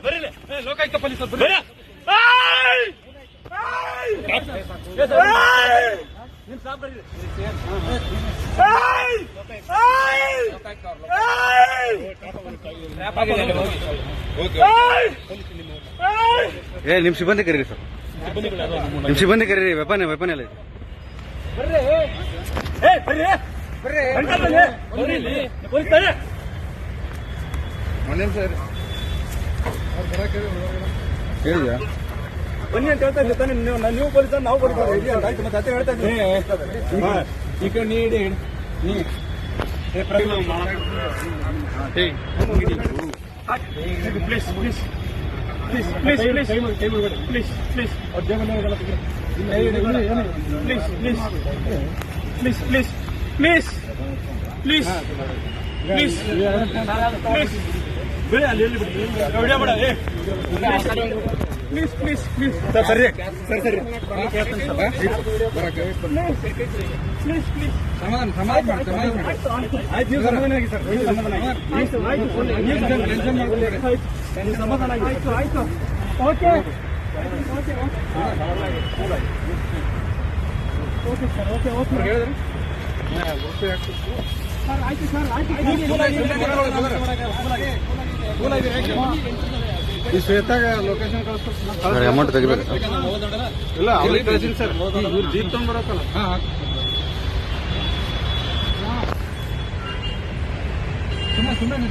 ಬರೀ ಲೋಕಾಯುಕ್ತ ಪೊಲೀಸರು ನಿಮ್ ಸಾಬ್ ಬರ್ರಿ. ನಿಮ್ ಸಿಬ್ಬಂದಿ ಕರೀರಿ ಸರ್, ನಿಮ್ ಸಿಬ್ಬಂದಿ ಕರೀರಿ. ವೆಪನ್ ಎಲ್ಲ ಇದೆ. ಹೇಳಿದ್ಯಾ ಬನ್ನಿ ಅಂತ ಹೇಳ್ತಾ ಇದ್ದಾನೆ. ನೀವು ಪೊಲೀಸ್ ನಾವು ಕೊಡ್ತಾರೆ ಮತ್ತೆ ಅದೇ ಹೇಳ್ತಾ ಇದ್ದೀನಿ. ಈ ಕಡೆ ನೀಡಿ please please please please please please please please please please please please please ಬಿಡಿ ಅಲ್ಲಿ ಎಲ್ಲಿ ಬಿಡಿ ವಿಡಿಯೋ ಮಾಡ. ಪ್ಲೀಸ್ ಪ್ಲೀಸ್ ಪ್ಲೀಸ್ ಸರ್ ಸರಿ ಸರ್ ಸರಿ ಪ್ಲೀಸ್ ಪ್ಲೀಸ್ ಸಮಾಧಾನ ಆಯ್ತು. ನೀವು ಸಮಾಧಾನ ಆಗಿ ಸರ್, ಸಮಾಧಾನ ಆಗಿ ಆಯ್ತು ಆಯ್ತು. Okay okay okay sir okay okay ಹೇಳಿದ್ರಿ ಸರ್. ಆಯ್ತು ಸರ್ ಆಯ್ತು. ಈ ಶ್ವೇತಾಗ ಲೊಕೇಶನ್ ಕಳಿಸ್ತಾರೆ. ಅಮೌಂಟ್ ತೆಗಿಬೇಕು ಇಲ್ಲ ಅವ್ರಿಗೆ ಕಳಿಸಿಲ್ಲ ಸರ್. ಇವ್ರು ಜೀಪ್ ತಗೊಂಡ್ಬರತ್ತಲ್ಲ. ಸುಮ್ಮನೆ